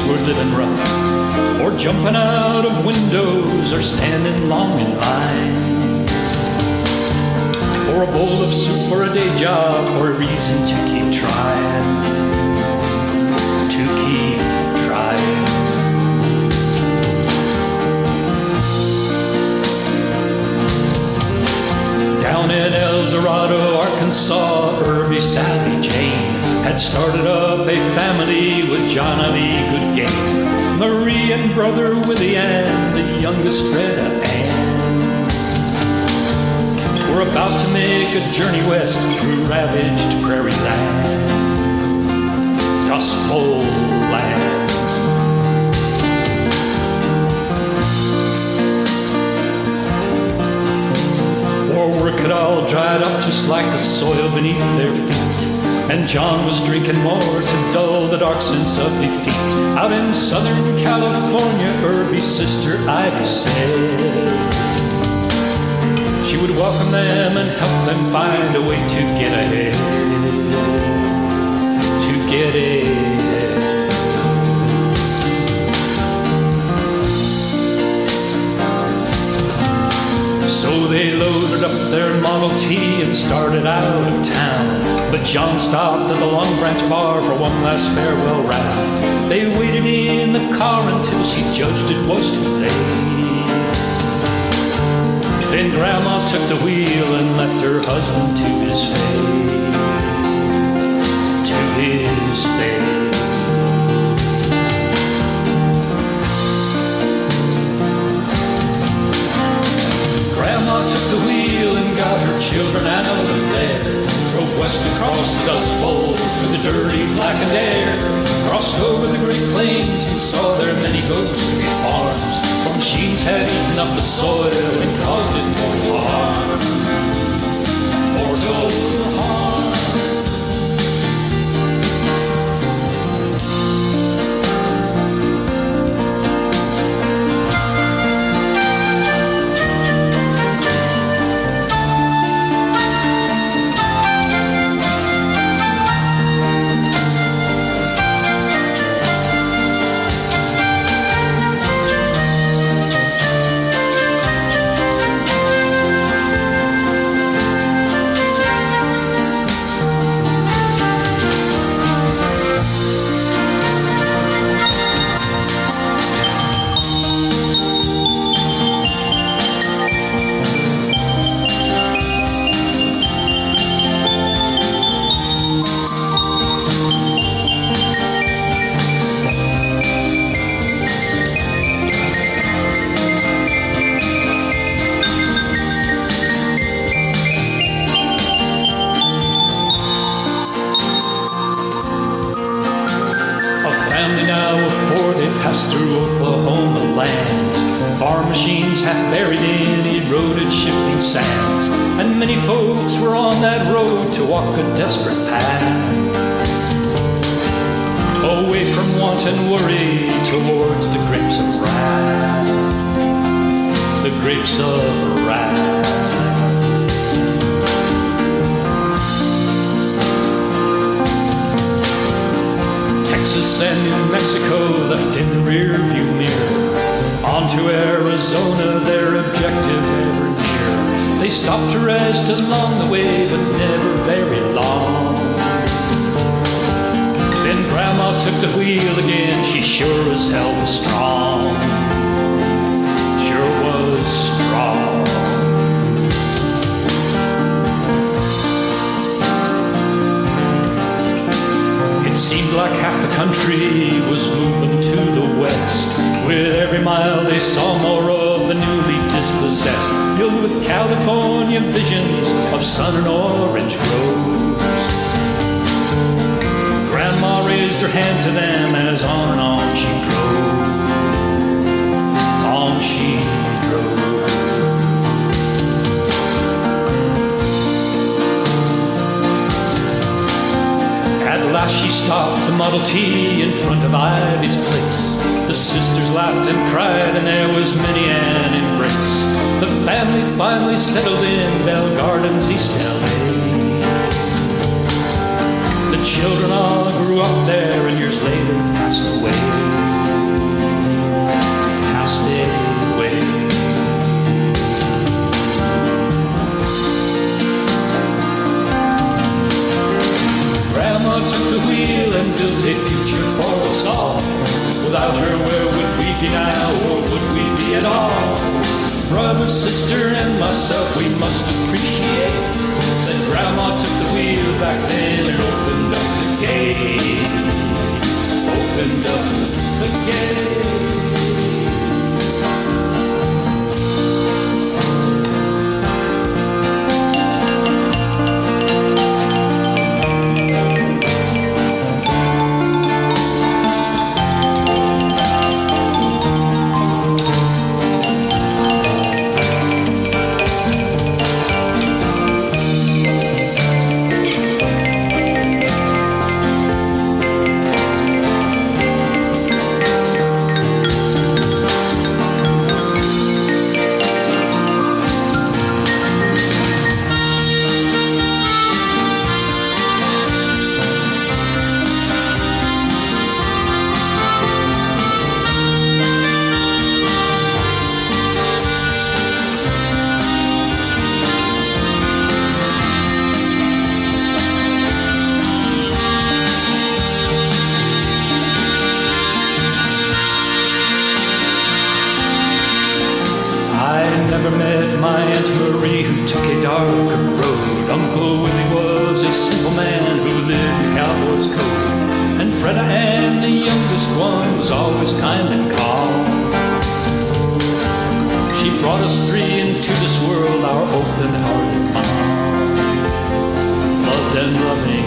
were living rough, or jumping out of windows, or standing long in line for a bowl of soup or a day job, or a reason to keep trying, to keep trying. Down in El Dorado, Arkansas, Irby, Sally, Jane had started up a family with Johnny Goodgame, Marie and brother Willie, and the youngest Fred Ann. We're about to make a journey west through ravaged prairie land, Gospel land. For work had all dried up just like the soil beneath their feet, and John was drinking more to dull the dark sense of defeat. Out in Southern California, Irby's sister Ivy said she would welcome them and help them find a way to get ahead, to get ahead. So they loaded up their Model T and started out of town, but John stopped at the Long Branch bar for one last farewell round. They waited in the car until she judged it was too late. Then Grandma took the wheel and left her husband to his fate, to his fate. Grandma took the wheel and got her children out of there, drove west across the Dust Bowl through the dirty blackened air, crossed over the Great Plains and saw their many goats and farms. For machines had eaten up the soil and caused it mortal harm, mortal harm. Through Oklahoma lands, farm machines half buried in eroded shifting sands, and many folks were on that road to walk a desperate path, away from want and worry towards the grapes of wrath, the grapes of wrath. Texas and New Mexico left in the rearview mirror, on to Arizona, their objective ever near. They stopped to rest along the way, but never very long. Then Grandma took the wheel again, she sure as hell was strong, sure was strong. Seemed like half the country was moving to the west. With every mile they saw more of the newly dispossessed, filled with California visions of sun and orange groves. Grandma raised her hand to them as on and on she drove. On she drove. At last she stopped the Model T in front of Ivy's place. The sisters laughed and cried, and there was many an embrace. The family finally settled in Bell Gardens, East LA. The children all grew up there and years later passed away. it all. Brother, sister, and myself, we must appreciate that Grandma took the wheel back then and opened up the gate. Opened up the gate. Never met my Aunt Marie, who took a darker road. Uncle Willie was a simple man who lived in cowboy's coat. And Freda Ann, the youngest one, was always kind and calm. She brought us three into this world, our open-hearted mom. Loved and loving